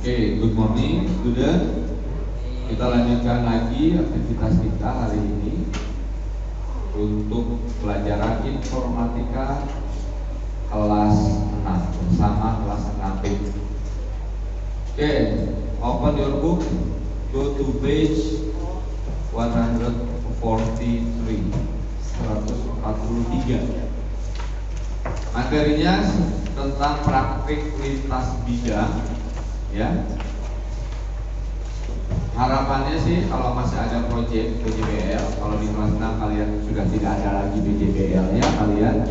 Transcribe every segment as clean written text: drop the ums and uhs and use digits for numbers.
Oke, good morning student. Kita lanjutkan lagi aktivitas kita hari ini untuk pelajaran informatika kelas 6 bersama kelas 6B. Oke, open your book, go to page 143. Materinya tentang praktik lintas bidang, ya. Harapannya sih kalau masih ada proyek BJBL, kalau di kelas 6 kalian sudah tidak ada lagi BJBL-nya, kalian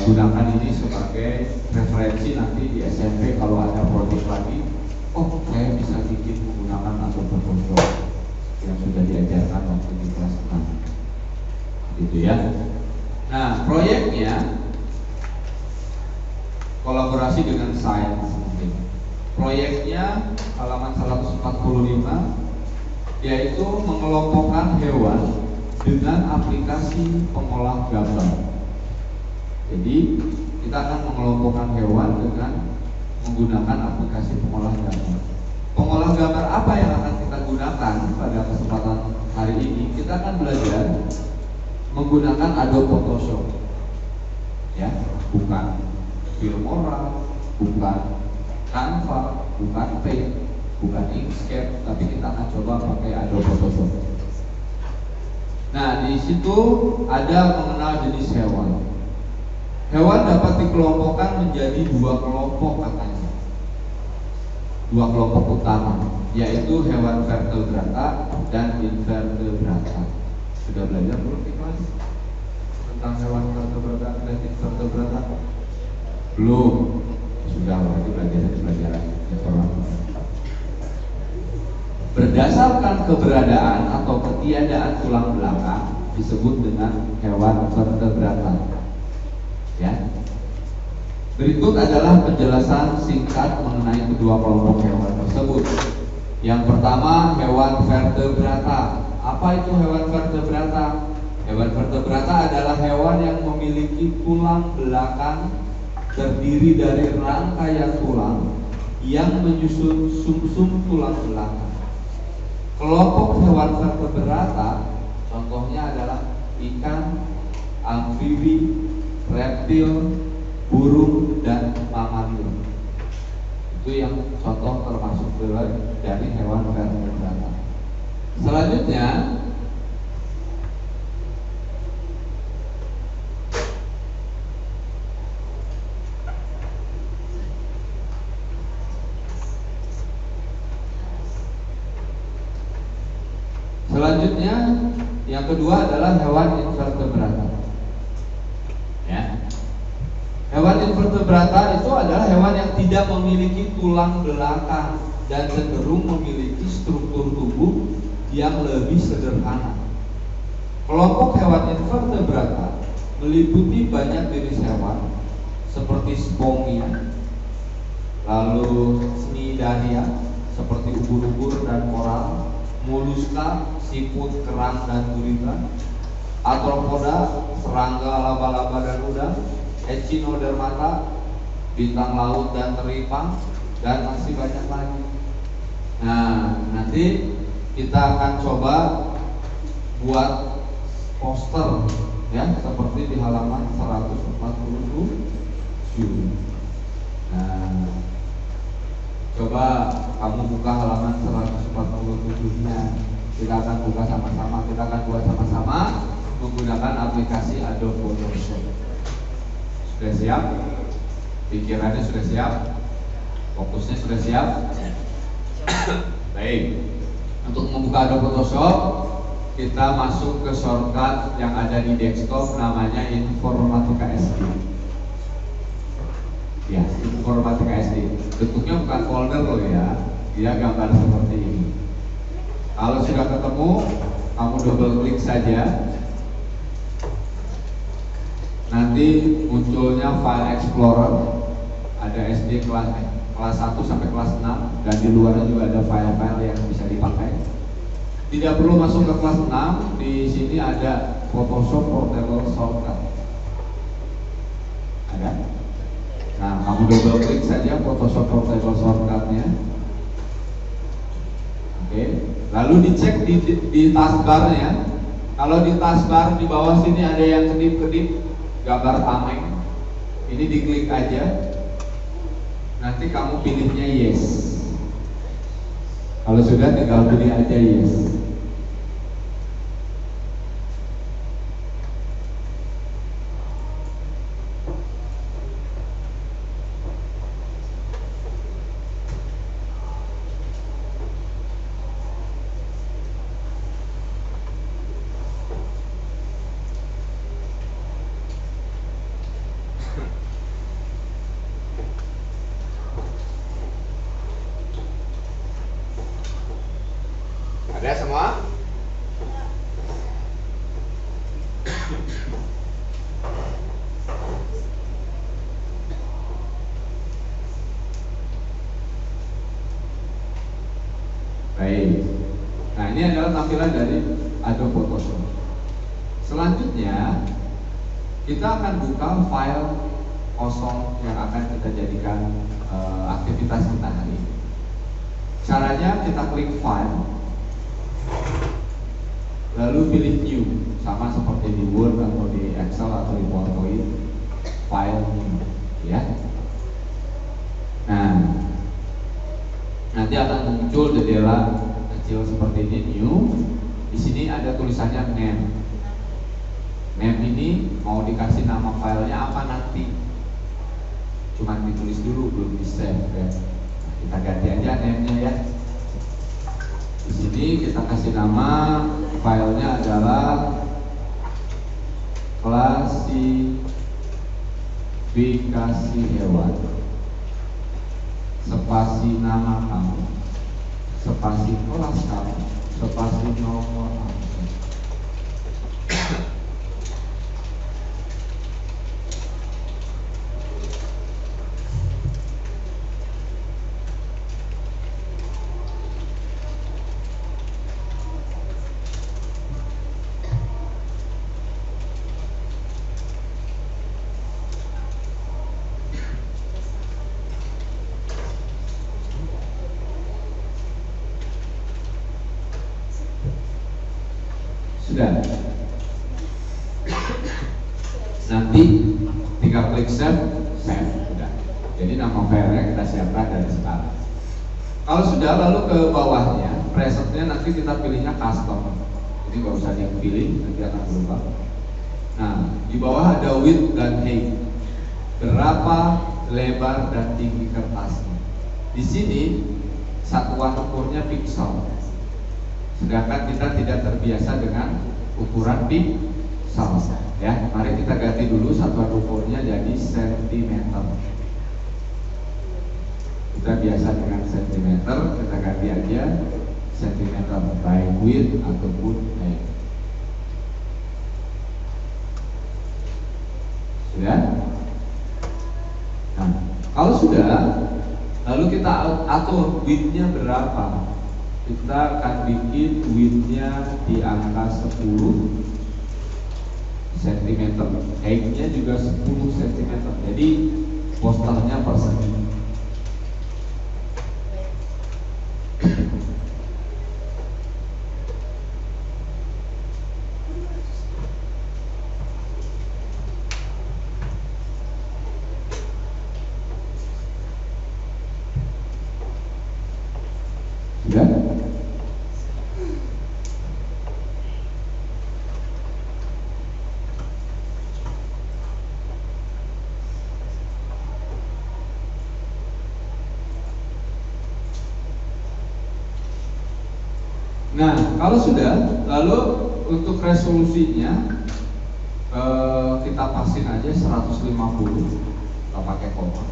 gunakan ini sebagai referensi nanti di SMP kalau ada proyek lagi. Oh, saya bisa bikin menggunakan Adobe Photoshop yang sudah diajarkan waktu di kelas 6, gitu ya. Nah, proyeknya kolaborasi dengan sains mungkin. Proyeknya halaman 145, yaitu mengelompokkan hewan dengan aplikasi pengolah gambar. Jadi kita akan mengelompokkan hewan dengan menggunakan aplikasi pengolah gambar. Pengolah gambar apa yang akan kita gunakan pada kesempatan hari ini? Kita akan belajar menggunakan Adobe Photoshop, ya, bukan Filmora, bukan Canva, bukan Paint, bukan Inkscape, tapi kita akan coba pakai Adobe Photoshop. Nah, di situ ada mengenal jenis hewan. Hewan dapat dikelompokkan menjadi dua kelompok katanya. Dua kelompok utama, yaitu hewan vertebrata dan invertebrata. Sudah belajar belum di kelas tentang hewan vertebrata dan invertebrata? Belum. Sudah, berarti pelajaran informatika. Berdasarkan keberadaan atau ketiadaan tulang belakang disebut dengan hewan vertebrata. Ya. Berikut adalah penjelasan singkat mengenai kedua kelompok hewan tersebut. Yang pertama, hewan vertebrata. Apa itu hewan vertebrata? Hewan vertebrata adalah hewan yang memiliki tulang belakang terdiri dari rangkaian tulang yang menyusun sumsum tulang belakang. Kelompok hewan vertebrata contohnya adalah ikan, amfibi, reptil, burung, dan mamalia. Itu yang contoh termasuk dari hewan vertebrata. Selanjutnya, yang kedua adalah hewan invertebrata. Ya. Hewan invertebrata itu adalah hewan yang tidak memiliki tulang belakang dan cenderung memiliki struktur tubuh yang lebih sederhana. Kelompok hewan invertebrata meliputi banyak jenis hewan seperti Spongia, lalu Cnidaria seperti ubur-ubur dan koral, Moluska, siput, kerang, dan gurita, Arthropoda, serangga, laba-laba, dan udang, Echinodermata, bintang laut dan teripang, dan masih banyak lagi. Nah, nanti kita akan coba buat poster, ya, seperti di halaman 147. Nah, coba kamu buka halaman 147-nya. Kita akan buka sama-sama, kita akan buat sama-sama menggunakan aplikasi Adobe Photoshop. Sudah siap? Pikirannya sudah siap? Fokusnya sudah siap? Baik. Untuk membuka Adobe Photoshop, kita masuk ke shortcut yang ada di desktop, namanya Informatika SD. Ya, Informatika SD. Bentuknya bukan folder loh ya, dia gambar seperti ini. Kalau sudah ketemu, kamu double klik saja. Nanti munculnya File Explorer. Ada SD kelas 1 sampai kelas 6, dan di luarnya juga ada file-file yang bisa dipakai. Tidak perlu masuk ke kelas 6. Di sini ada Photoshop Portable Shortcut. Ada? Nah, kamu double klik saja Photoshop Portable Shortcut-nya. Lalu dicek di taskbarnya. Kalau di taskbar di bawah sini ada yang kedip-kedip gambar tameng, ini diklik aja. Nanti kamu pilihnya yes. Kalau sudah tinggal pilih aja yes. Ada semua? Baik. Nah, ini adalah tampilan dari Adobe Photoshop. Selanjutnya, kita akan buka file kosong yang akan kita jadikan aktivitas kita hari ini. Caranya kita klik file, lalu pilih new, sama seperti di Word atau di Excel atau di PowerPoint, file new, ya. Nah, nanti akan muncul jendela kecil seperti ini, new. Di sini ada tulisannya name. Name ini mau dikasih nama filenya apa nanti? Cuman ditulis dulu, belum di save ya. Kita ganti aja name-nya ya. Di sini kita kasih nama filenya adalah klasifikasi hewan. Spasi nama kamu, spasi kelas kamu, spasi nomor kamu. Sudah. Nanti tinggal klik save, sudah. Jadi nama filenya kita siapkan dari sekarang. Kalau sudah, lalu ke bawahnya, presetnya nanti kita pilihnya custom. Jadi nggak usah dipilih, nanti akan berubah. Nah, di bawah ada width dan height. Berapa lebar dan tinggi kertasnya. Di sini satuan ukurnya pixel. Sedangkan kita tidak terbiasa dengan ukuran pixel. Ya, mari kita ganti dulu satuan ukurnya jadi sentimeter. Kita biasa dengan sentimeter, kita ganti aja sentimeter by width ataupun height. Sudah? Nah, kalau sudah, lalu kita atur width-nya berapa. Kita akan bikin width-nya di angka 10 cm, height-nya juga 10 cm. Jadi posternya persegi. Sudah? Nah, kalau sudah, lalu untuk resolusinya kita pasin aja 150, kita pakai koma.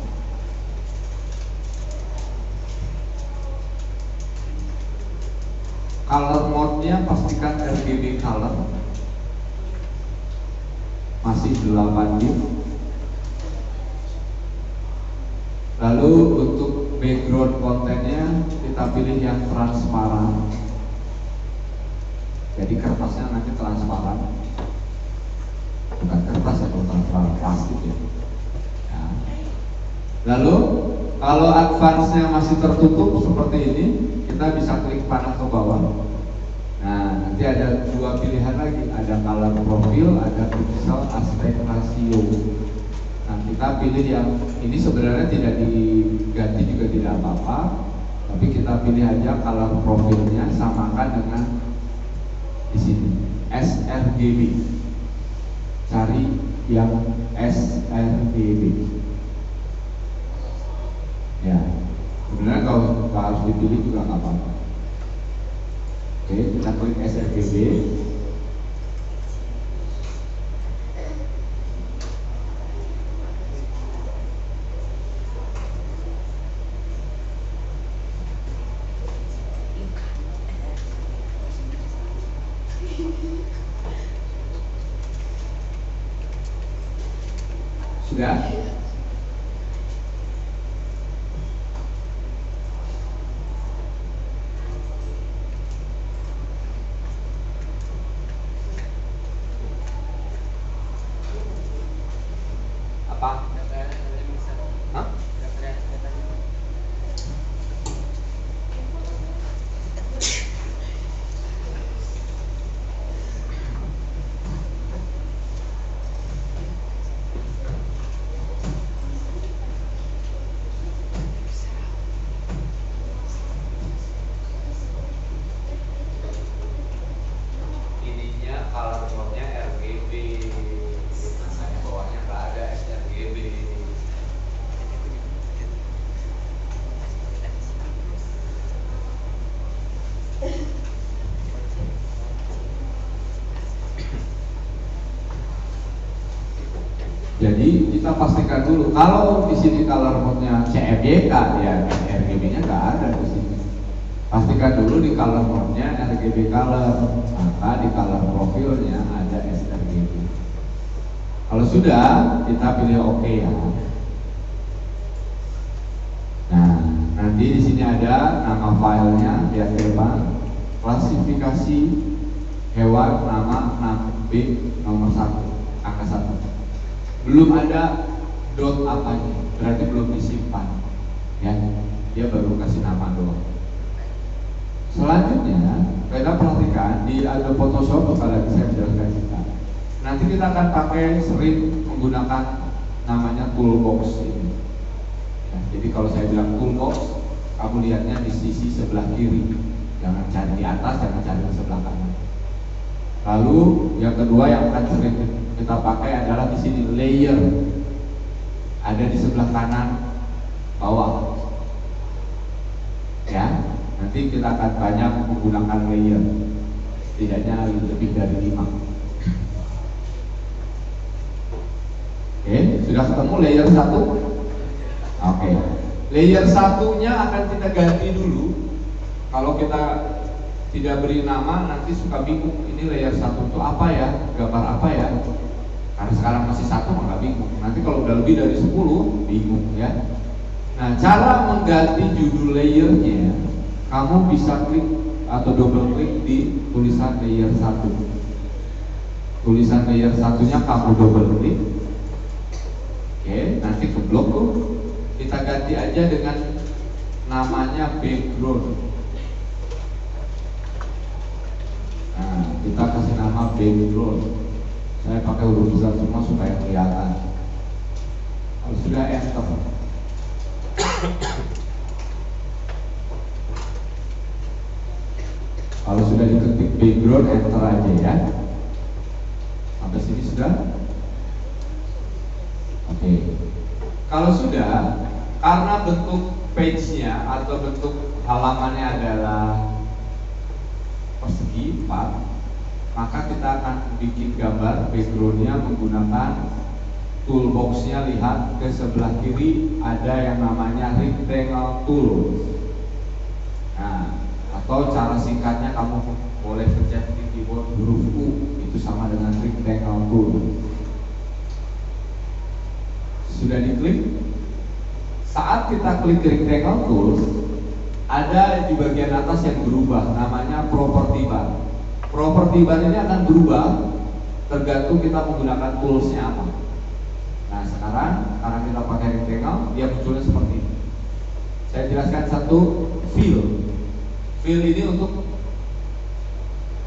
Color mode-nya pastikan RGB color, masih 8 bit. Lalu untuk background kontennya kita pilih yang transparan. Jadi kertasnya nanti transparan, bukan kertas atau transparan, plastik ya. Nah. Lalu kalau advance-nya masih tertutup seperti ini, kita bisa klik panah ke bawah. Nanti ada dua pilihan lagi, ada color profile, ada pixel aspect ratio. Nah, kita pilih yang ini, sebenarnya tidak diganti juga tidak apa-apa, tapi kita pilih aja color profilnya samakan dengan di sini sRGB. Cari yang sRGB. Ya, sebenarnya kalau harus dipilih juga nggak apa-apa. Oke, kita klik sRGB. Sudah? Apa? Hah? Ininya color code-nya RGB. Makanya bawahnya nggak ada sRGB. Jadi kita pastikan dulu kalau di sini color mode-nya CMYK ya RGB-nya nggak ada di sini. Pastikan dulu di color mode-nya RGB color, maka di color profilnya ada sRGB. Kalau sudah, kita pilih OK ya. Nah, nanti di sini ada nama filenya, lihat terbang, klasifikasi hewan, nama B nomor 1, angka 1. Belum ada dot apanya, berarti belum disimpan, ya. Dia baru kasih nama doang. Selanjutnya, kita perhatikan di ada Photoshop, kalau saya jelaskan kita. Nanti kita akan pakai sering menggunakan namanya toolbox ini. Ya, jadi kalau saya bilang toolbox, kamu lihatnya di sisi sebelah kiri, jangan cari di atas, jangan cari di sebelah kanan. Lalu yang kedua yang akan sering kita pakai adalah di sini layer, ada di sebelah kanan bawah. Ya, nanti kita akan banyak menggunakan layer, setidaknya lebih dari 5. Oke, sudah ketemu layer 1? Oke, layer 1-nya akan kita ganti dulu. Kalau kita tidak beri nama, nanti suka bingung ini layer 1 itu apa ya, gambar apa ya. Karena sekarang masih 1 nggak bingung. Nanti kalau udah lebih dari 10 bingung ya. Nah, cara mengganti judul layernya, kamu bisa klik atau double klik di tulisan layer 1. Tulisan layer 1-nya kamu double klik. Oke, nanti ke blok tuh. Kita ganti aja dengan namanya background. Nah, kita kasih nama background. Saya pakai huruf besar semua supaya kelihatan. Kalau sudah enter. Kalau sudah diketik background, enter aja ya. Sampai sini sudah? Oke. Kalau sudah, karena bentuk page-nya atau bentuk halamannya adalah persegi 4, maka kita akan bikin gambar backgroundnya menggunakan toolbox-nya. Lihat ke sebelah kiri ada yang namanya rectangle tool. Nah, atau cara singkatnya kamu boleh pencet di keyboard huruf U, itu sama dengan rectangle tool. Sudah diklik. Saat kita klik rectangle tool, ada di bagian atas yang berubah, namanya property bar. Property bar ini akan berubah tergantung kita menggunakan toolsnya apa. Nah, sekarang karena kita pakai rectangle, dia munculnya seperti ini. Saya jelaskan satu, fill. Fill ini untuk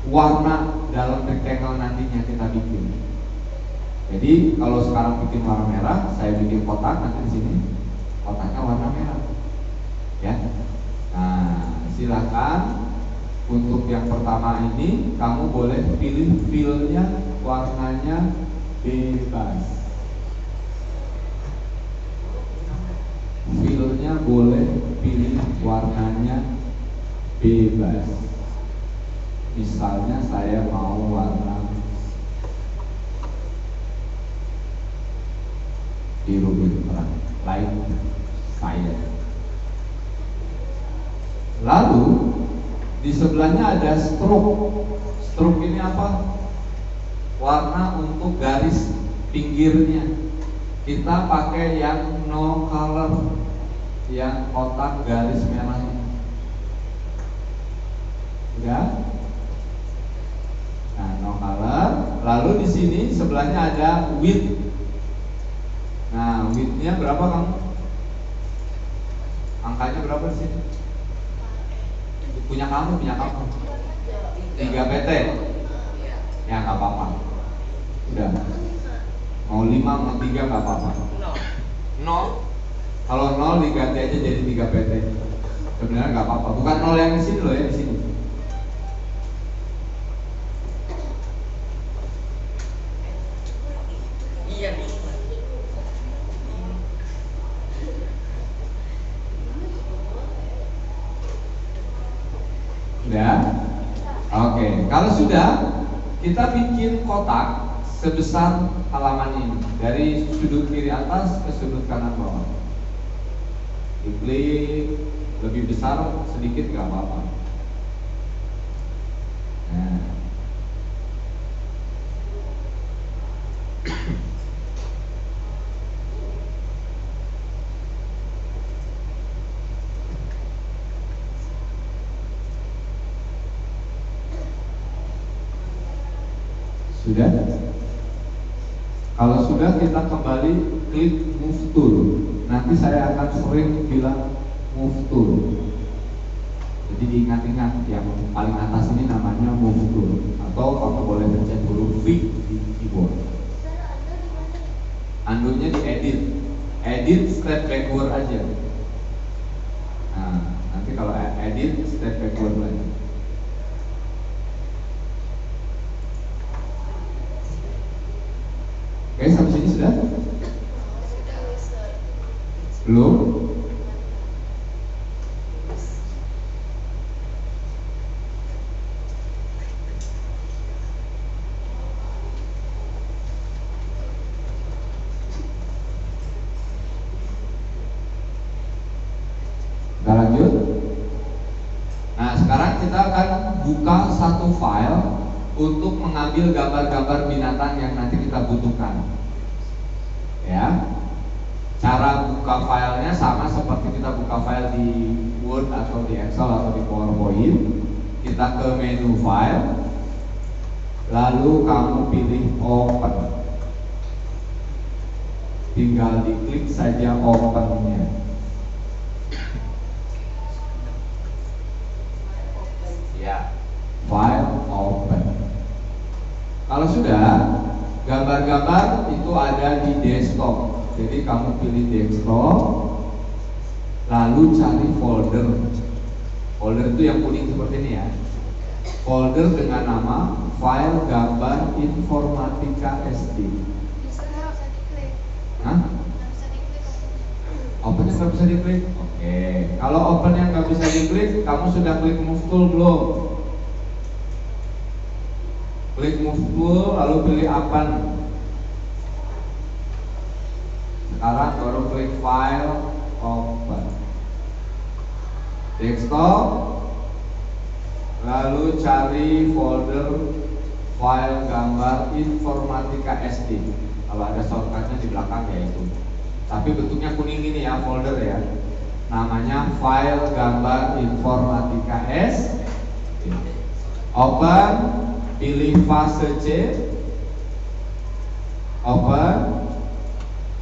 warna dalam rectangle nantinya kita bikin. Jadi kalau sekarang bikin warna merah, saya bikin kotak nanti di sini kotaknya warna merah, ya. Nah, silakan untuk yang pertama ini kamu boleh pilih fillnya warnanya bebas. Fillnya boleh pilih warnanya bebas. Misalnya saya mau warna biru terang, light saya. Lalu di sebelahnya ada stroke. Stroke ini apa? Warna untuk garis pinggirnya. Kita pakai yang no color, yang kotak garis merahnya. Ya. Nah, no color. Lalu di sini sebelahnya ada width. Nah, width-nya berapa kamu? Angkanya berapa di sini? Punya kamu. 3 PT. Ya, nggak apa-apa. Udah. Mau 5, mau 3 nggak apa-apa. 0. Kalau 0 diganti aja jadi 3 PT. Sebenarnya nggak apa-apa. Bukan 0 yang di sini loh ya, di sini. Iya nih. Sudah? Oke. Kalau sudah, kita bikin kotak sebesar halaman ini dari sudut kiri atas ke sudut kanan bawah. Diklik lebih besar sedikit nggak apa-apa. Nah. Sudah? Kalau sudah, kita kembali klik move tool. Nanti saya akan sering bilang move tool. Jadi diingat-ingat yang paling atas ini namanya move tool. Atau kamu boleh pencet huruf V di keyboard. Undo-nya di edit. Edit step backward aja. Nah, nanti kalau edit step backward lagi. Oke, sampai sini sudah? Belum? Kita lanjut. Nah, sekarang kita akan buka satu file untuk mengambil gambar-gambar binatang yang nanti kita butuhkan. Ya, cara buka filenya sama seperti kita buka file di Word atau di Excel atau di PowerPoint. Kita ke menu file, lalu kamu pilih open. Tinggal diklik saja opennya. Ya, file open. Kalau sudah, gambar-gambar itu ada di desktop. Jadi kamu pilih desktop, lalu cari folder. Folder itu yang kuning seperti ini ya. Folder dengan nama file gambar informatika SD. Hah? Open yang nggak bisa diklik? Oke. Kalau open yang nggak bisa diklik, kamu sudah klik move tool belum? Klik move tool, lalu pilih open. Sekarang baru klik file, open. Desktop, lalu cari folder file gambar informatika SD. Kalau ada shortcutnya di belakang ya itu. Tapi bentuknya kuning ini ya, folder ya. Namanya file gambar informatika SD. Open. Pilih fase C, open,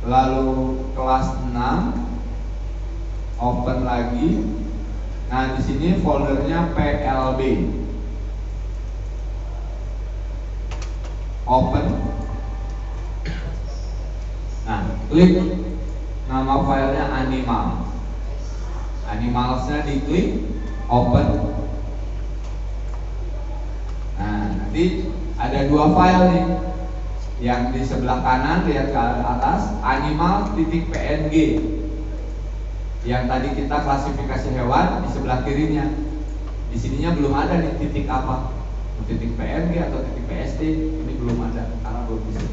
lalu kelas 6, open lagi. Nah, di sini foldernya PLB. open. Nah, klik nama filenya animal. Animalsnya diklik, open. Nah, nanti ada dua file nih. Yang di sebelah kanan lihat ke atas, animal.png. Yang tadi kita klasifikasi hewan di sebelah kirinya. Di sininya belum ada nih titik apa, titik PNG atau titik PSD, ini belum ada karena belum bisa.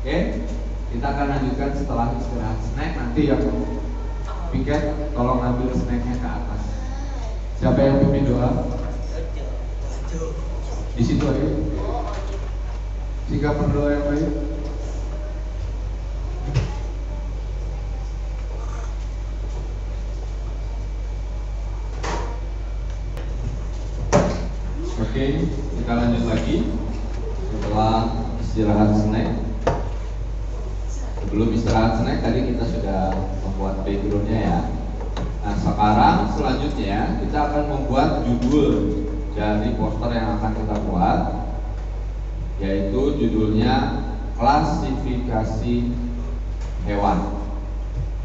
Oke, kita akan lanjutkan setelah istirahat snack. Nanti yang piket tolong ambil snacknya ke atas. Siapa yang pimpin doa? Di situ aja. Jika berdoa yang baik. Oke, kita lanjut lagi setelah istirahat snack. Sebelum istirahat snack tadi kita sudah membuat backgroundnya ya. Nah sekarang selanjutnya kita akan membuat judul dari poster yang akan kita buat, yaitu judulnya klasifikasi hewan.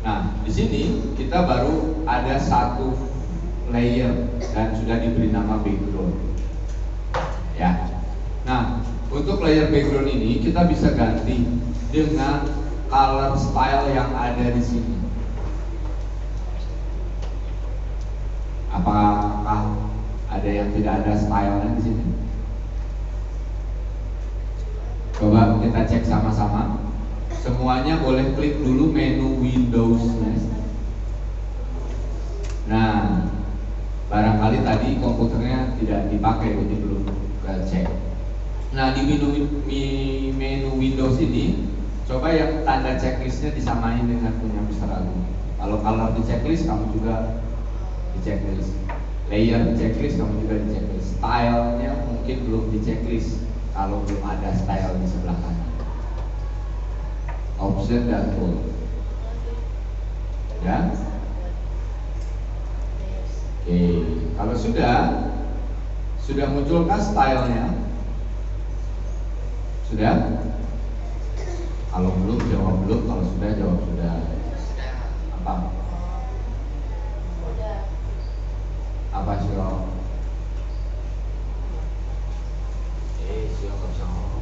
Nah di sini kita baru ada satu layer dan sudah diberi nama background. Ya. Nah, untuk layer background ini kita bisa ganti dengan color style yang ada di sini. Apakah ada yang tidak ada stylenya di sini? Coba kita cek sama-sama. Semuanya boleh klik dulu menu Windows-nya. Nah, barangkali tadi komputernya tidak dipakai, jadi belum cek. Nah di menu Windows ini, coba yang tanda checklistnya disamain dengan punya Mr. Agung. Kalau color di checklist, kamu juga di checklist. Layer di checklist, kamu juga di checklist. Stylenya mungkin belum di checklist kalau belum ada style di sebelah kanan. Option dan tool. Ya. Oke, kalau sudah munculkah stylenya? Sudah? Kalau belum, jawab belum. Kalau sudah, jawab sudah. Apa? Apa Syiro? Syiro nggak bisa ngomong.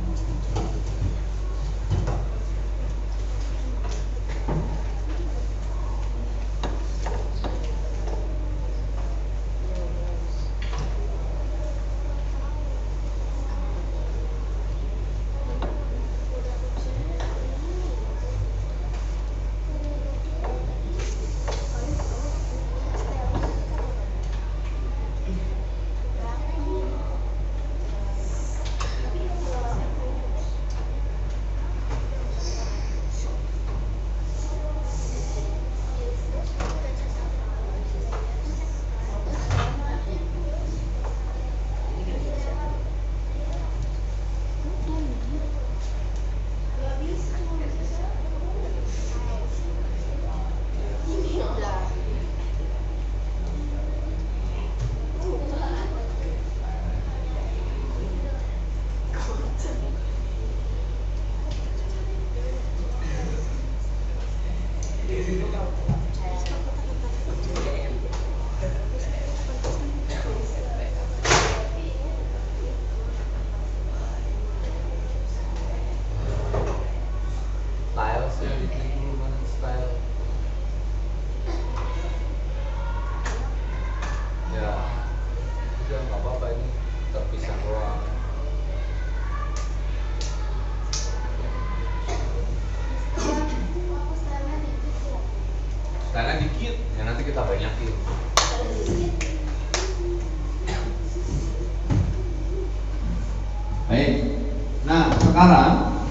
Sekarang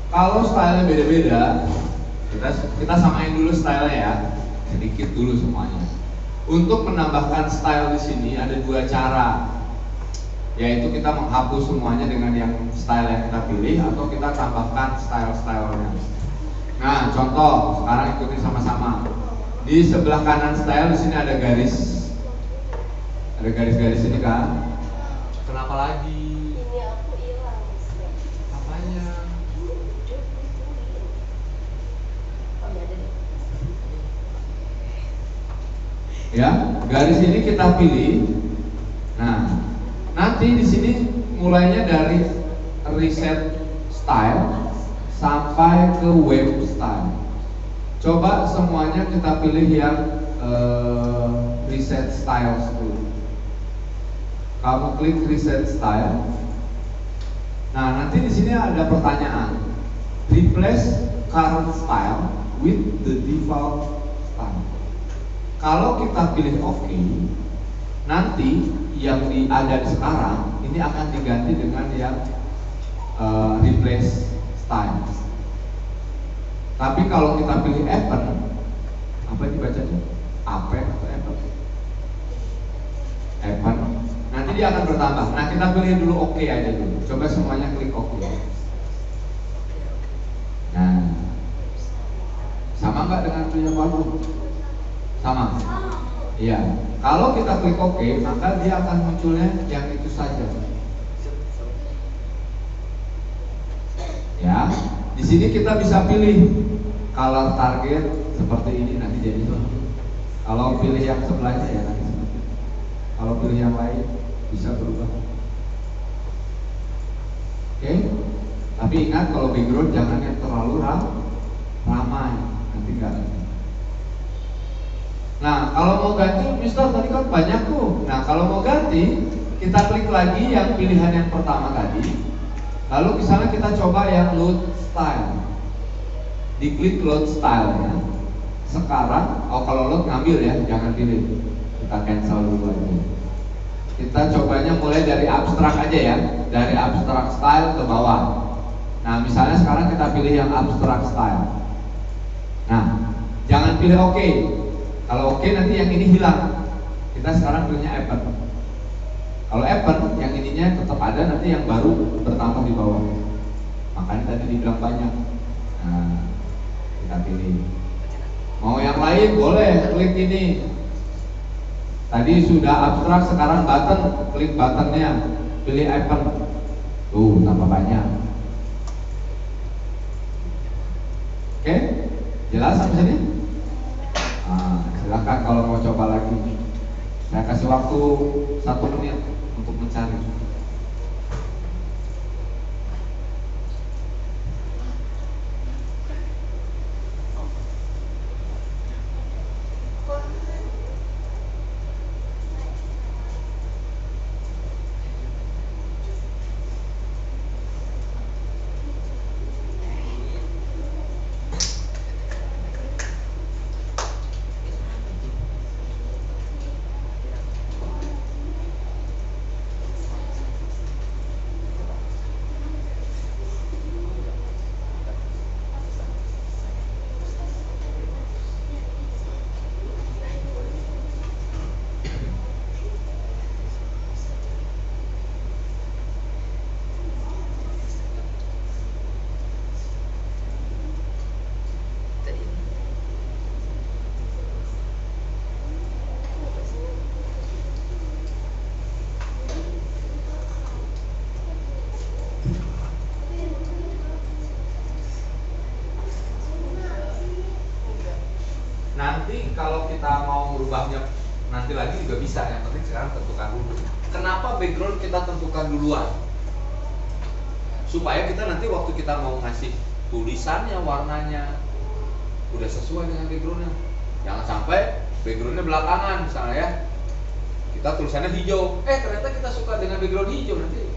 kalau stylenya beda-beda, kita samain dulu stylenya ya, sedikit dulu semuanya. Untuk menambahkan style di sini ada dua cara, yaitu kita menghapus semuanya dengan yang style yang kita pilih, atau kita tambahkan style-stylenya. Nah, contoh sekarang ikuti sama-sama. Di sebelah kanan style di sini ada garis, garis ini kan. Kenapa lagi? Ini aku hilang. Ya, garis ini kita pilih. Nah, nanti di sini mulainya dari reset style sampai ke web style. Coba semuanya kita pilih yang reset style dulu. Kamu klik reset style. Nah, nanti di sini ada pertanyaan. Replace current style with the default style. Kalau kita pilih OK, nanti yang ada di sekarang ini akan diganti dengan yang replace style. Tapi kalau kita pilih Appen, apa ini bacanya? Appen atau Appen? Appen. Nanti dia akan bertambah. Nah, kita pilih dulu OK aja dulu. Coba semuanya klik OK. Nah, sama nggak dengan punya Palu? Sama. Iya. Kalau kita klik OK, maka dia akan munculnya yang itu saja. Ya. Di sini kita bisa pilih color target seperti ini nanti jadi. Kalau pilih yang sebelahnya ya nanti seperti itu. Kalau pilih yang lain bisa berubah. Oke. Tapi ingat kalau background jangan yang terlalu ramai, nanti enggak. Nah, kalau mau ganti, Mister tadi kan banyak tuh. Nah, kalau mau ganti, kita klik lagi yang pilihan yang pertama tadi. Lalu misalnya kita coba yang load style. Diklik load style ya. Sekarang, kalau load ngambil ya, jangan pilih. Kita cancel dulu aja. Kita cobanya mulai dari abstrak aja ya, dari abstrak style ke bawah. Nah, misalnya sekarang kita pilih yang abstrak style. Nah, jangan pilih OK. Kalau OK nanti yang ini hilang. Kita sekarang pilihnya Appen. Kalau Appen yang ininya tetap ada, nanti yang baru bertambah di bawah. Makanya tadi dibilang banyak. Nah, kita pilih. Mau yang lain boleh klik ini. Tadi sudah abstrak, sekarang button, klik buttonnya, pilih Appen. Tuh, tambah banyak. Oke, jelas sampai sini? Nah, silakan kalau mau coba lagi. Saya kasih waktu 1 menit untuk mencari. Nanti kalau kita mau merubahnya nanti lagi juga bisa, yang penting sekarang tentukan dulu. Kenapa background kita tentukan duluan? Supaya kita nanti waktu kita mau ngasih tulisannya, warnanya udah sesuai dengan backgroundnya. Jangan sampai backgroundnya belakangan misalnya ya. Kita tulisannya hijau, ternyata kita suka dengan background hijau, nanti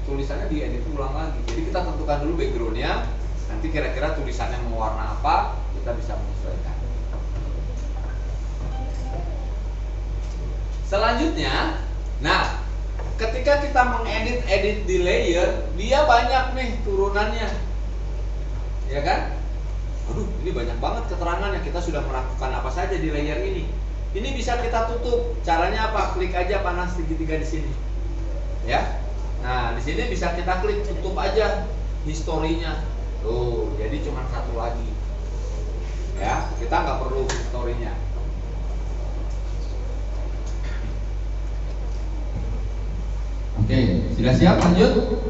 tulisannya diedit ulang lagi. Jadi kita tentukan dulu backgroundnya, nanti kira-kira tulisannya mau warna apa, kita bisa menyesuaikan. Selanjutnya, nah, ketika kita mengedit di layer, dia banyak nih turunannya, ya kan? Aduh, ini banyak banget keterangannya. Kita sudah melakukan apa saja di layer ini. Ini bisa kita tutup. Caranya apa? Klik aja panah segitiga di sini, ya. Nah, di sini bisa kita klik tutup aja historinya. Tuh, jadi cuma satu lagi, ya. Kita nggak perlu historinya. Oke, sudah siap? Lanjut.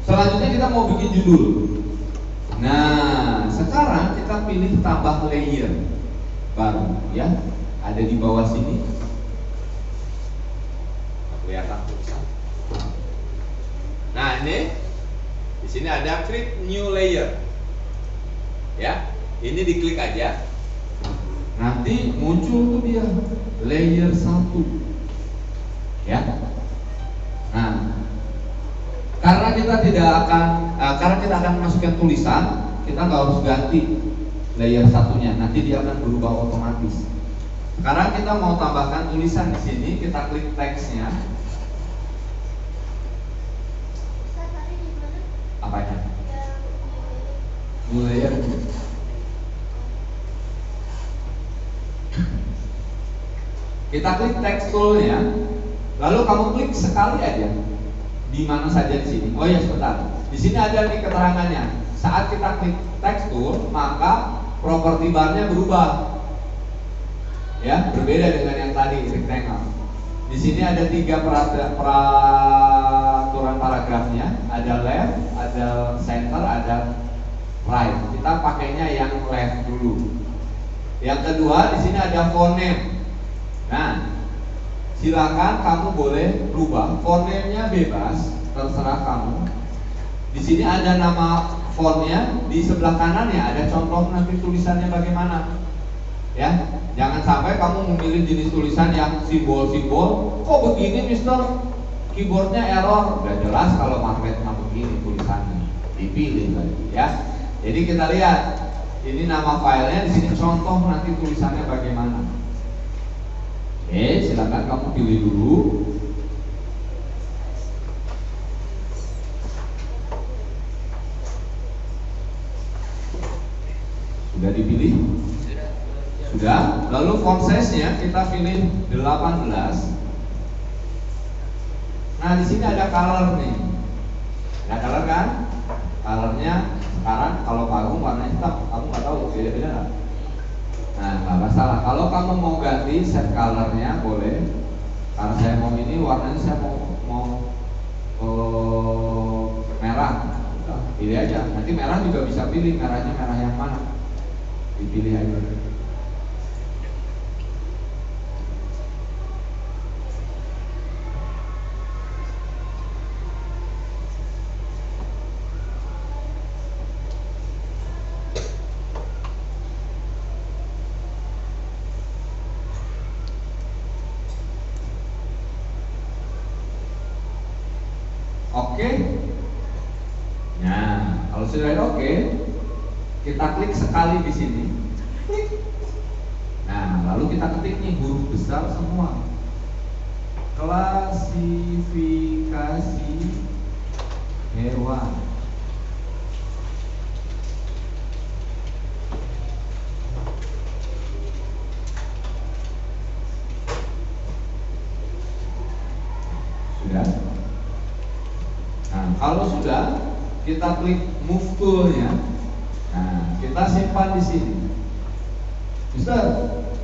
Selanjutnya kita mau bikin judul. Nah, sekarang kita pilih tambah layer. baru, ya. Ada di bawah sini. Kelihatan tulisan. Nah, ini di sini ada create new layer. Ya, ini diklik aja. Nanti muncul tuh dia layer 1. Ya. Nah, karena kita akan masukkan tulisan, kita nggak harus ganti layer satunya. Nanti dia akan berubah otomatis. Sekarang kita mau tambahkan tulisan di sini, kita klik teksnya. Apanya? New layer. Kita klik text toolnya, lalu kamu klik sekali aja di mana saja di sini. Oh ya, sebentar. Di sini ada nih keterangannya. Saat kita klik text tool, maka properti barnya berubah. Ya, berbeda dengan yang tadi rectangle. Di sini ada 3 peraturan paragrafnya, ada left, ada center, ada right. Kita pakainya yang left dulu. Yang kedua, di sini ada font name. Nah, silakan kamu boleh rubah font name-nya, bebas, terserah kamu. Di sini ada nama fontnya, di sebelah kanannya ada contoh nanti tulisannya bagaimana. Ya, jangan sampai kamu memilih jenis tulisan yang simbol-simbol. Kok begini, Mister? Keyboardnya error. Udah jelas kalau magnet begini tulisannya. Dipilih lagi, ya. Jadi kita lihat, ini nama filenya, di sini contoh nanti tulisannya bagaimana. Oke, silakan kamu pilih dulu. Sudah dipilih? Sudah. Lalu font size-nya kita pilih 18. Nah, di sini ada color nih. Ada color kan? Colornya sekarang kalau kamu warnanya hitam, kamu nggak tahu beda-beda nggak? Nah, nggak masalah. Kalau kamu mau ganti set colornya boleh. Karena saya mau ini warnanya saya mau merah. Udah, pilih aja. Nanti merah juga bisa pilih merahnya merah yang mana. Dipilih aja. Oke. Nah, kalau sudah oke, kita klik sekali di sini. Klik. Nah, lalu kita ketik nih huruf besar semua. Klasifikasi hewan. Sudah. Nah, kalau sudah, kita klik move tool-nya. Nah, kita simpan di sini. Mister,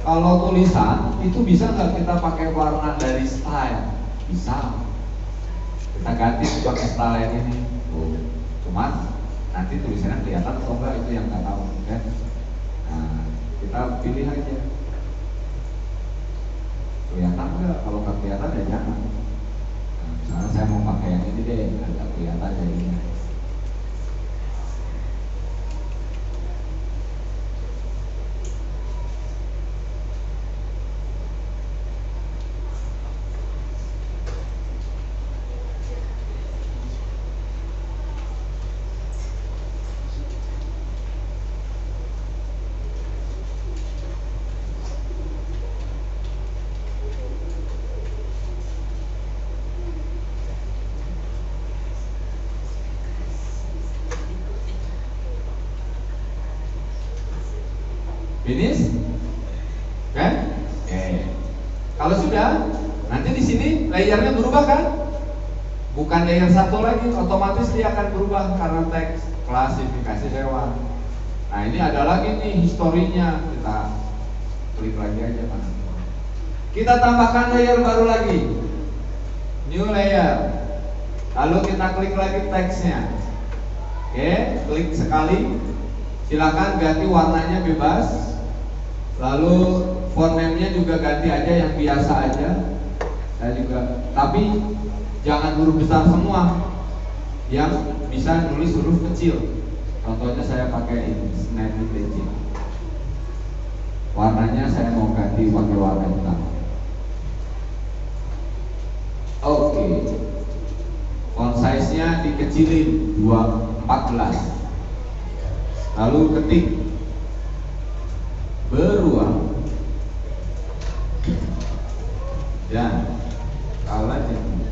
kalau tulisan itu bisa nggak kita pakai warna dari style? Bisa. Kita ganti pakai style yang ini. Cuman nanti tulisannya kelihatan atau enggak itu yang nggak tahu, kan? Nah, kita pilih aja. Kelihatan nggak? Kalau nggak kelihatan ya jangan. Misalnya saya mau pakai yang ini deh, agak kelihatan jadinya. Finish? Kan? Oke. Kalau sudah, nanti di sini layernya berubah kan? Bukan layer satu lagi, otomatis dia akan berubah karena teks klasifikasi hewan. Nah, ini ada lagi nih historinya. Kita klik lagi aja kan. Kita tambahkan layer baru lagi. New layer. Lalu kita klik lagi teksnya. Oke, klik sekali. Silakan ganti warnanya bebas. Lalu font name-nya juga ganti aja yang biasa aja. Saya juga, tapi jangan huruf besar semua, yang bisa nulis huruf kecil. Contohnya saya pakai ini, Snappy Legend. Warnanya saya mau ganti pakai warna hitam. Oke. Font size-nya dikecilin 14. Lalu ketik beruang dan kalajengking.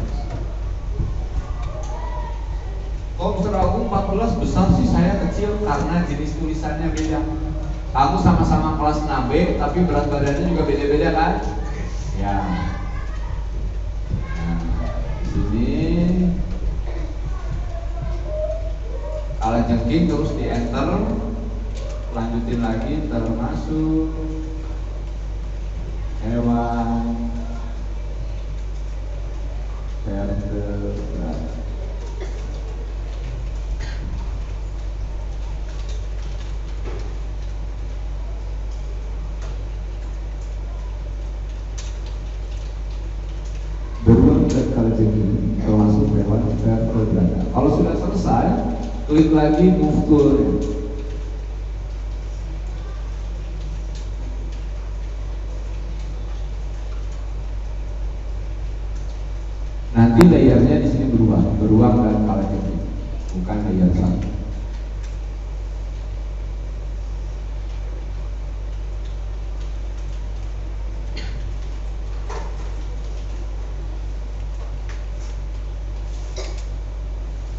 Kok Mr. Agung 14 besar sih, saya kecil karena jenis tulisannya beda. Kamu sama-sama kelas 6B tapi berat badannya juga beda-beda kan? Ya. Nah, di sini kalajengking terus di enter, lanjutin lagi, termasuk hewan vertebrata. Beruang dan kalajengking termasuk hewan vertebrata. Kalau sudah selesai, klik lagi move tool. Nanti layernya di sini berubah, beruang dan kalajengking, bukan layer 1.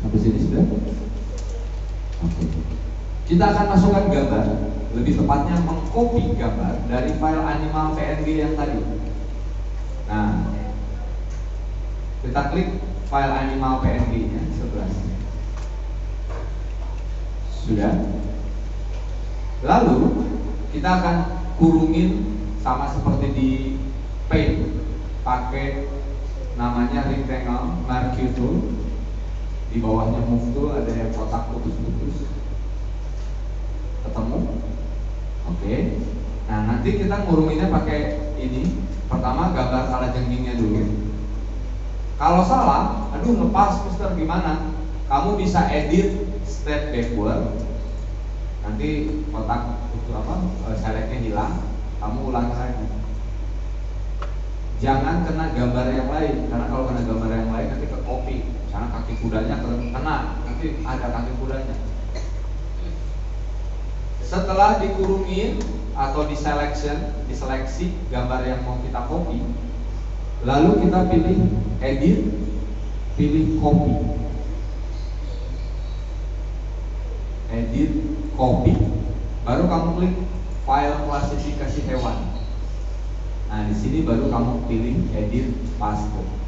Sampai sini sudah? Oke. Kita akan masukkan gambar, lebih tepatnya mengcopy gambar dari file animal PNG yang tadi. Nah, kita klik file animal PNG-nya sebelah sini. Sudah. Lalu kita akan kurungin sama seperti di Paint, pakai namanya rectangle marquee tool. Di bawahnya move tool ada yang kotak putus-putus. Ketemu? Oke. Nah, nanti kita ngurunginnya pakai ini. Pertama gambar kalajengkingnya dulu. Kalau salah, aduh lepas Mister, gimana? Kamu bisa edit step backward. Nanti kotak itu selectnya hilang, kamu ulang lagi. Jangan kena gambar yang lain, karena kalau kena gambar yang lain nanti ke copy. Karena kaki kudanya kena, nanti ada kaki kudanya. Setelah dikurungin atau diseleksi gambar yang mau kita copy, lalu kita pilih edit, pilih copy, edit, copy, baru kamu klik file klasifikasi hewan. Nah, di sini baru kamu pilih edit, paste.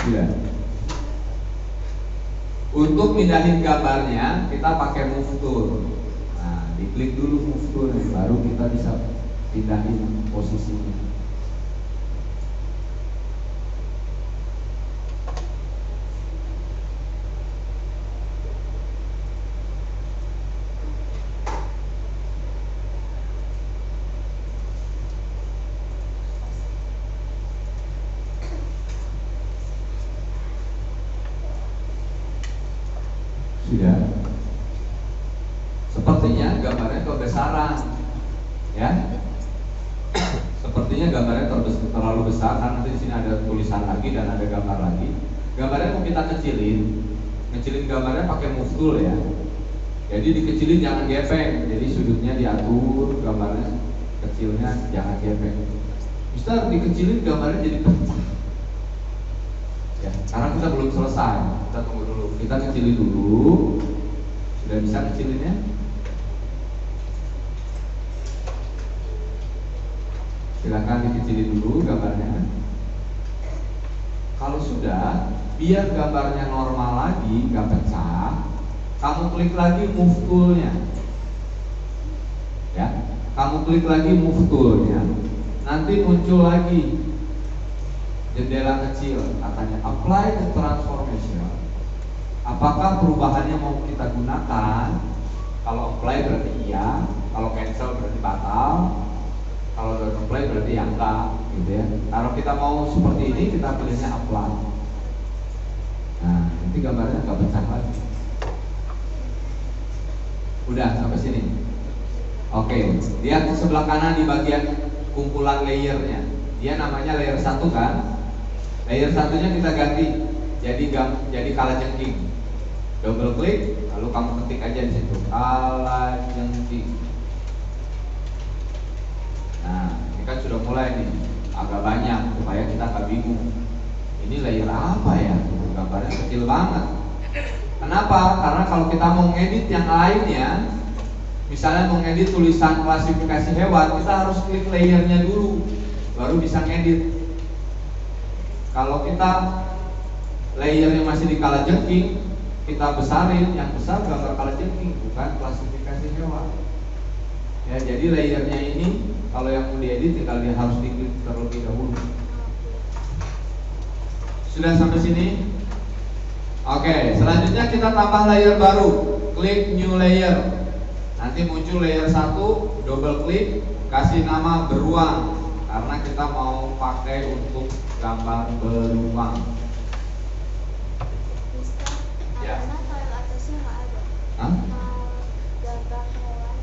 Ya. Untuk pindahin gambarnya kita pakai move tool. Nah, diklik dulu move tool, baru kita bisa pindahin posisinya. Sudah. Sepertinya gambarnya kebesaran, ya. Sepertinya gambarnya terlalu besar karena nanti di sini ada tulisan lagi dan ada gambar lagi. Gambarnya mau kita kecilin gambarnya pakai move tool ya. Jadi dikecilin jangan gepeng, jadi sudutnya diatur, gambarnya kecilnya jangan gepeng. Mister, dikecilin gambarnya jadi pecah. Ya, karena kita belum selesai, kita tunggu dulu. Kita kecilin dulu. Sudah bisa kecilinnya? Silakan dikecilin dulu gambarnya. Kalau sudah, biar gambarnya normal lagi, nggak pecah, kamu klik lagi move tool-nya. Ya, kamu klik lagi move tool-nya. Nanti muncul lagi jendela kecil, katanya apply the transformation. Apakah perubahannya mau kita gunakan? Kalau apply berarti iya, kalau cancel berarti batal, kalau don't apply berarti ya enggak, gitu ya. Kalau kita mau seperti ini, kita pilihnya apply. Nah, nanti gambarnya nggak pecah lagi. Udah sampai sini. Oke, lihat ke sebelah kanan di bagian kumpulan layernya. Dia namanya layer 1 kan? Layer satunya kita ganti jadi kalajengking. Double klik, lalu kamu ketik aja di situ kalajengking. Nah, ini kan sudah mulai nih, agak banyak supaya kita nggak bingung. Ini layer apa ya? Gambarnya kecil banget. Kenapa? Karena kalau kita mau ngedit yang lainnya, misalnya mau ngedit tulisan klasifikasi hewan, kita harus klik layernya dulu, baru bisa ngedit. Kalau kita layernya masih di kalajengking, kita besarin, yang besar gambar kalajengking, bukan klasifikasi hewan. Ya, jadi layernya ini kalau yang mau diedit tinggal dia harus diklik terlebih dahulu. Sudah sampai sini? Oke, selanjutnya kita tambah layer baru. Klik new layer. Nanti muncul layer 1, double klik, kasih nama beruang karena kita mau pakai untuk gambar beruang. Ya. Karena file atasnya nggak ada. Hah? Gambar hewan.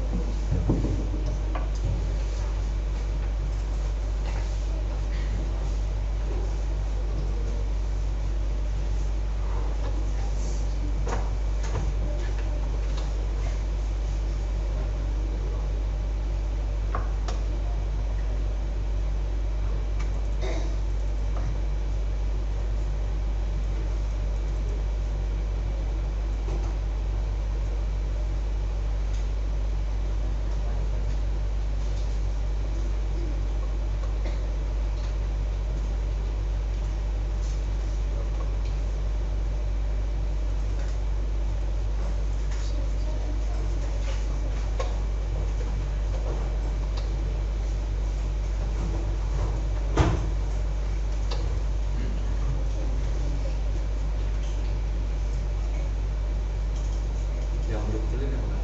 Yang kecil ini apa?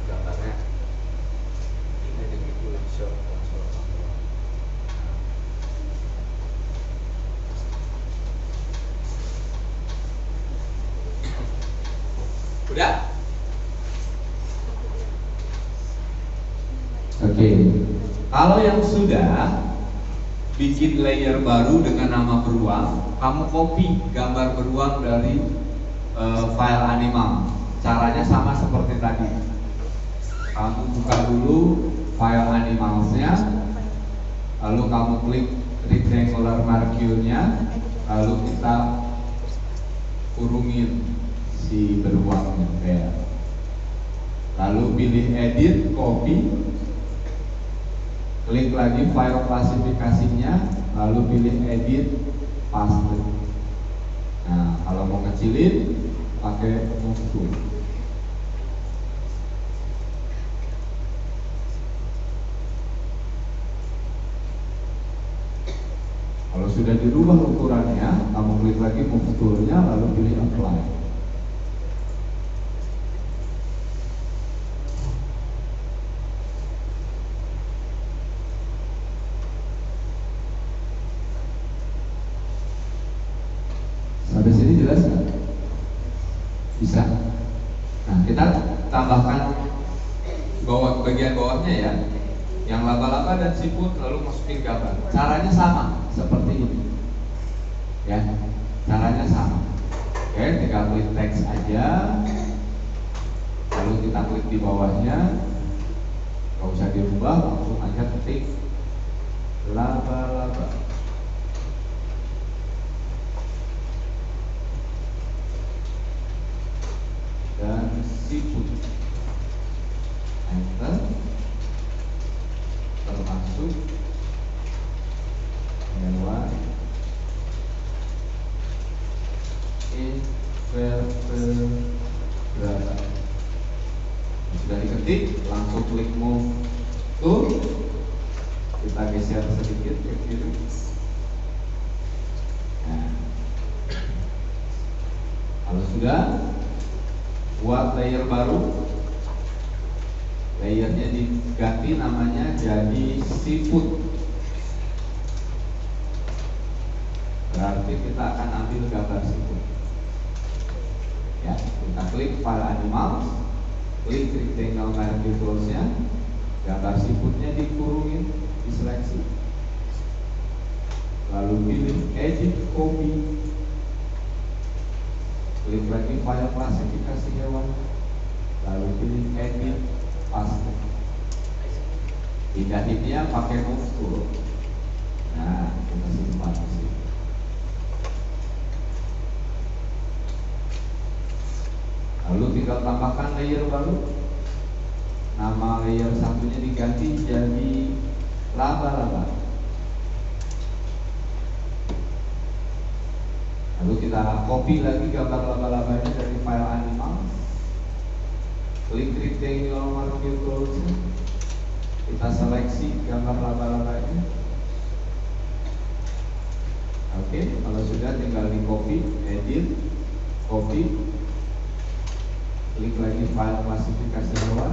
Gambarnya. Ini begitu short transfer. Udah? Oke. Kalau yang sudah bikin layer baru dengan nama beruang, kamu copy gambar beruang dari file animal. Caranya sama seperti tadi. Kamu buka dulu file animalsnya, lalu kamu klik rectangular marquee-nya, lalu kita kurungin si beruangnya kayak. Lalu pilih edit, copy, klik lagi file klasifikasinya, lalu pilih edit, paste. Nah, kalau mau ngecilin pakai move tool. Kalau sudah dirubah ukurannya, kamu klik lagi move tool-nya, lalu pilih apply. Sampai sini jelas nggak? Bisa. Nah, kita tambahkan bagian bawahnya ya, yang laba-laba dan siput, lalu masukin gambar. Caranya sama seperti ini, ya. Caranya sama. Oke, tinggal klik teks aja, lalu kita klik di bawahnya, nggak usah dirubah, langsung aja ketik laba-laba. Dan siput, enter, termasuk hewan invertebrata. Sudah diketik, langsung klik move tool, kita geser sedikit ke kiri. Kalau sudah, buat layer baru. Layernya diganti namanya jadi seafood. Berarti kita akan ambil gambar seafood. Ya, kita klik file animals, klik rectangle merge toolsnya, gambar seafoodnya dikurungin, diseleksi, lalu pilih edit copy, klik lagi file klasifikasi hewan, lalu pilih edit paste. Pindahinnya pakai move tool. Nah, kita simpan di sini. Lalu tinggal tambahkan layer baru. Nama layer satunya diganti jadi laba-laba. Lalu kita copy lagi gambar laba-labanya dari file animal. Klik rectangle marquee tools. Kita seleksi gambar laba-labanya. Oke, kalau sudah tinggal di copy, edit, copy. Klik lagi file klasifikasi hewan.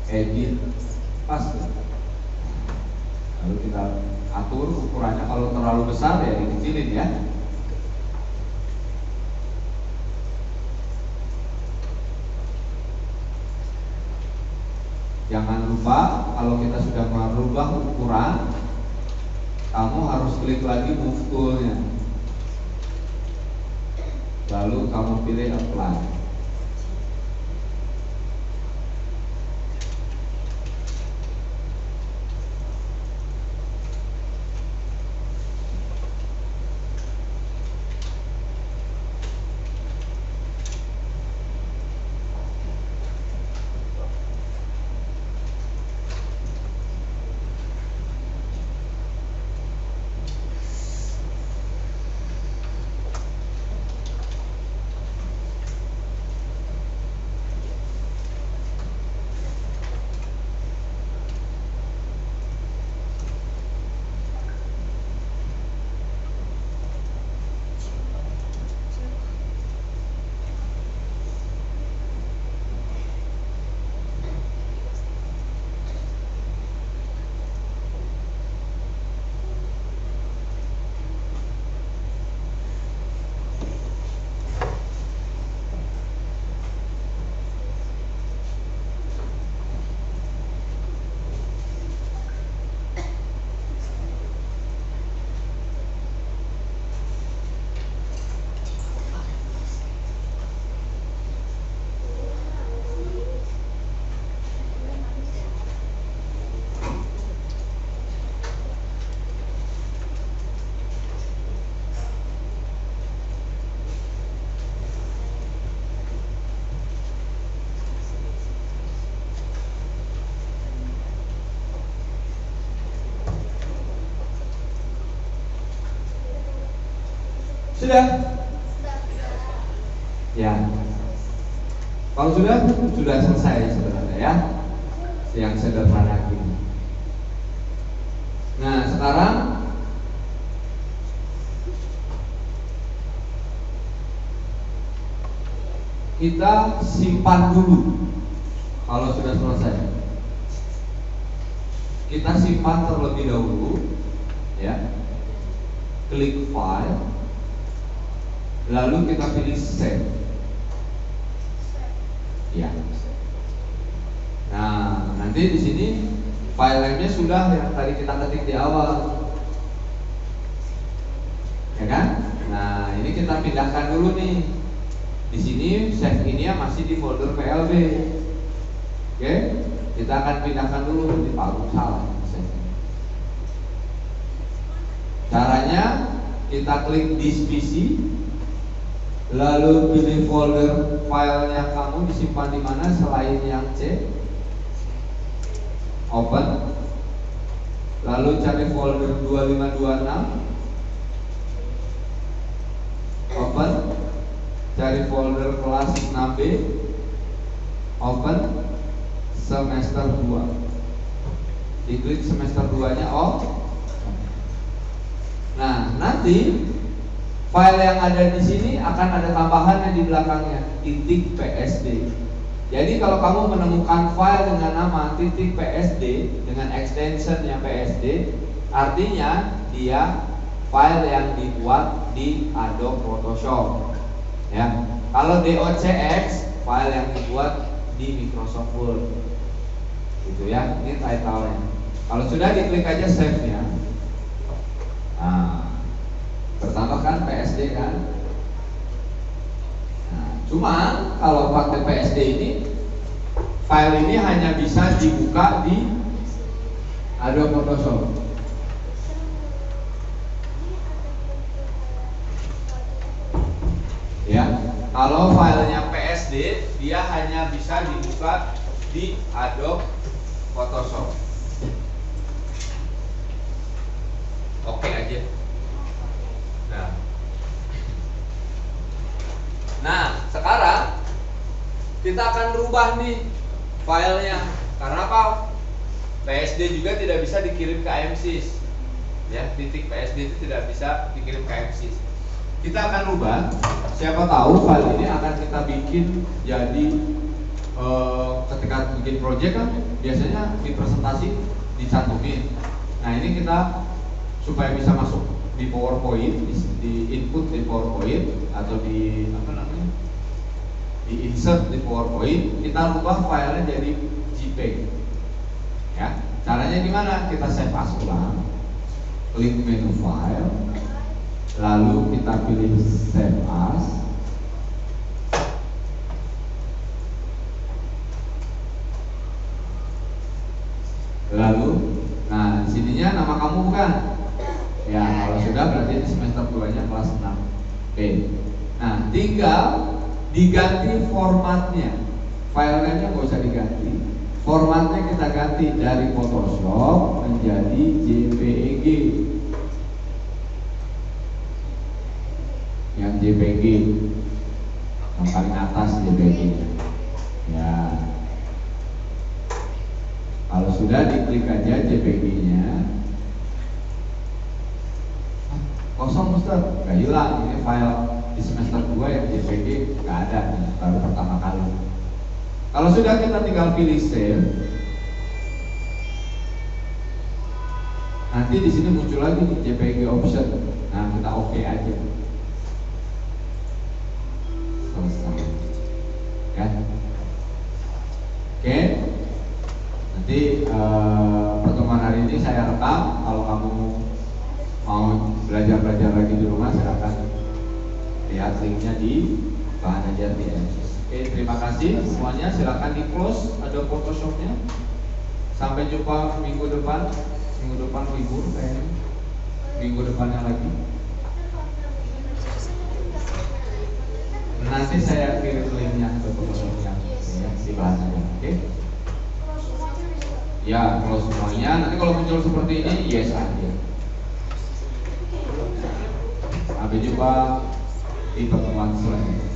Edit paste. Lalu kita atur ukurannya, kalau terlalu besar ya dikecilin ya. Jangan lupa kalau kita sudah merubah ukuran, kamu harus klik lagi move toolnya. Lalu kamu pilih apply. Sudah? Ya. Kalau sudah selesai sebenarnya ya. Yang sederhana ini. Nah, sekarang kita simpan dulu. Kalau sudah selesai, kita simpan terlebih dahulu ya. Klik file, lalu kita pilih save. Ya. Nah, nanti di sini file name-nya sudah yang tadi kita ketik di awal, ya kan? Nah, ini kita pindahkan dulu nih. Di sini save ini ya masih di folder PLB. Oke, kita akan pindahkan dulu di palu salah. Caranya kita klik this PC, lalu pilih folder filenya kamu disimpan di mana selain yang C, open, lalu cari folder 2526, open, cari folder kelas 6B, open, semester 2, diklik semester 2 nya off. Nah, nanti file yang ada di sini akan ada tambahannya di belakangnya, .psd. Jadi kalau kamu menemukan file dengan nama .psd dengan extensionnya psd, artinya dia file yang dibuat di Adobe Photoshop. Ya, kalau docx file yang dibuat di Microsoft Word. Gitu ya, ini title-nya. Kalau sudah diklik aja save-nya. Nah, bertambah kan PSD kan? Nah, cuma kalau pakai PSD ini, file ini hanya bisa dibuka di Adobe Photoshop. Ya, kalau filenya PSD, dia hanya bisa dibuka di Adobe Photoshop. Oke aja. Nah, sekarang kita akan rubah nih filenya. Karena apa? PSD juga tidak bisa dikirim ke IMSys. Ya, .psd itu tidak bisa dikirim ke IMSys. Kita akan rubah. Siapa tahu file ini akan kita bikin jadi ketika bikin project kan biasanya di presentasi dicantumin. Nah, ini kita supaya bisa masuk di PowerPoint, di input di PowerPoint atau di di insert di PowerPoint, kita rubah filenya jadi JPEG. Ya, caranya gimana? Kita save as ulang, klik menu file, lalu kita pilih save as. Lalu, nah di sininya nama kamu bukan? Ya, kalau sudah berarti ini semester 2-nya kelas 6B. Nah, tinggal diganti formatnya. Filenya nggak usah diganti. Formatnya kita ganti dari Photoshop menjadi JPEG. Yang JPEG, yang paling atas JPEG. Ya. Kalau sudah diklik aja JPEG-nya. Kosong Ustaz, gak hilang. Ini file di semester 2 yang JPG gak ada nih, baru pertama kali. Kalau sudah kita tinggal pilih save. Nanti di sini muncul lagi nih JPG option. Nah, kita oke aja. Selesai. Ya. Oke. Nanti pertemuan hari ini saya rekam. Kalau kamu mau belajar lagi di rumah, silakan lihat linknya di bahan ajar di IMSys. Oke, terima kasih semuanya. Silakan di close Adobe Photoshopnya. Sampai jumpa minggu depan. Minggu depan libur kayaknya. Minggu depannya lagi. Nanti saya kirim linknya ke Photoshopnya ya, di bahan ajar. Oke. Ya, close semuanya. Nanti kalau muncul seperti ini, yes aja. Sampai jumpa di pertemuan selanjutnya.